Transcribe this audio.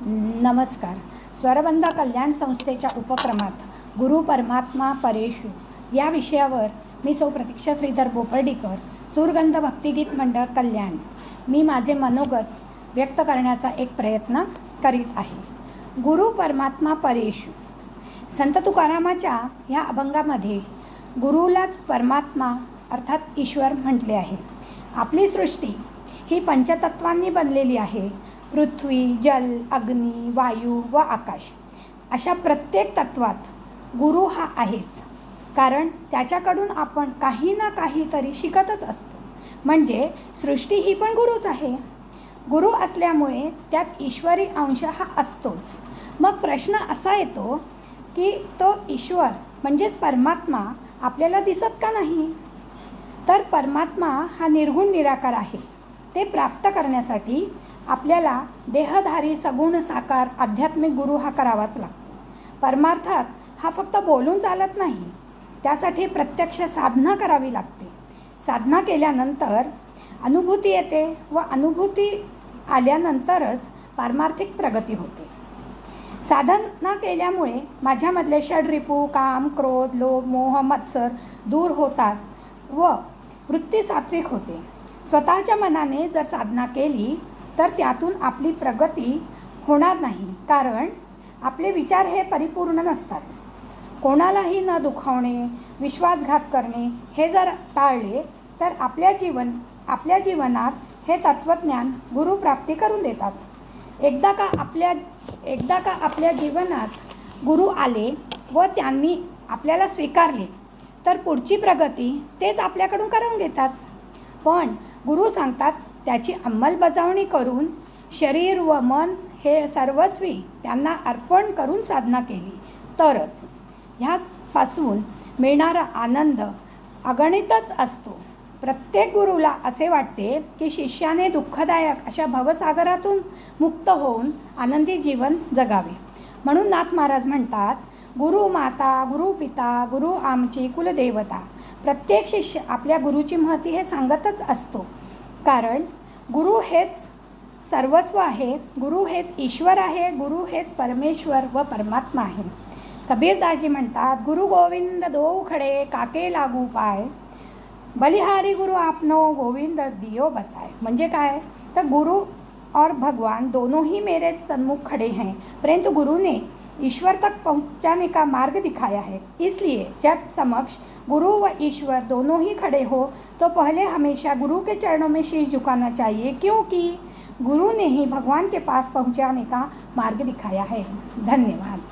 नमस्कार. स्वरबंध कल्याण संस्थेच्या उपक्रमात गुरु परमात्मा परेशु या विषयावर मी सौ प्रतीक्षा श्रीधर बोपर्डीकर, सूरगंध भक्तिगीत मंडळ कल्याण, मी माझे मनोगत व्यक्त करण्याचा एक प्रयत्न करीत आहे. गुरु परमात्मा परेशु. संत तुकारामाच्या या अभंगामध्ये गुरुलाच परमात्मा अर्थात ईश्वर म्हटले आहे. आपली सृष्टी ही पंचतत्वांनी बनलेली आहे. पृथ्वी, जल, अग्नी, वायू व आकाश अशा प्रत्येक तत्वात गुरु हा आहेच. कारण त्याच्याकडून आपण काही ना काहीतरी शिकतच असतो. म्हणजे सृष्टी ही पण गुरुच आहे. गुरु असल्यामुळे त्यात ईश्वरी अंश हा असतोच. मग प्रश्न असा येतो की तो ईश्वर म्हणजेच परमात्मा आपल्याला दिसत का नाही? तर परमात्मा हा निर्गुण निराकार आहे. ते प्राप्त करण्यासाठी आपल्याला देहधारी सगुण साकार आध्यात्मिक गुरु हा करावाच लागतो. परमार्थात हा फक्त बोलून चालत नाही. त्यासाठी प्रत्यक्ष साधना करावी लागते. साधना केल्यानंतर अनुभूती येते व अनुभूती आल्यानंतरच पारमार्थिक प्रगती होते. साधना केल्यामुळे माझ्यामधले षड्रिपू काम, क्रोध, लोभ, मोह, मत्सर दूर होतात व वृत्ती सात्विक होते. स्वतःच्या मनाने जर साधना केली तर त्यातून आपली प्रगती होणार नाही. कारण आपले विचार हे परिपूर्ण नसतात. कोणालाही न दुखावणे, विश्वासघात करणे हे जर टाळले तर आपल्या जीवनात हे तत्वज्ञान गुरुप्राप्ती करून देतात. एकदा का आपल्या जीवनात गुरु आले व त्यांनी आपल्याला स्वीकारले तर पुढची प्रगती तेच आपल्याकडून करून घेतात. पण गुरु सांगतात त्याची अंमलबजावणी करून शरीर व मन हे सर्वस्वी त्यांना अर्पण करून साधना केली तरच ह्यापासून मिळणारा आनंद अगणितच असतो. प्रत्येक गुरुला असे वाटते की शिष्याने दुःखदायक अशा भवसागरातून मुक्त होऊन आनंदी जीवन जगावे. म्हणून नाथ महाराज म्हणतात, गुरु माता, गुरु पिता, गुरु आमची कुलदेवता. प्रत्येक शिष्य आपल्या गुरुची महती हे सांगतच असतो. कारण गुरु हेच सर्वस्व आहे. गुरु हेच ईश्वर आहे. गुरु हेच परमेश्वर व परमात्मा आहे. कबीरदासजी म्हणतात, गुरु गोविंद दो खडे काके लागू पाय, बलिहारी गुरु आपनो गोविंद दियो बताए. म्हणजे काय? तर गुरु और भगवान दोनों ही मेरे सन्मुख खड़े हैं, परंतु गुरु ने ईश्वर तक पहुंचाने का मार्ग दिखाया है. इसलिए जब समक्ष गुरु व ईश्वर दोनों ही खड़े हो तो पहले हमेशा गुरु के चरणों में शीश झुकाना चाहिए, क्योंकि गुरु ने ही भगवान के पास पहुंचाने का मार्ग दिखाया है. धन्यवाद.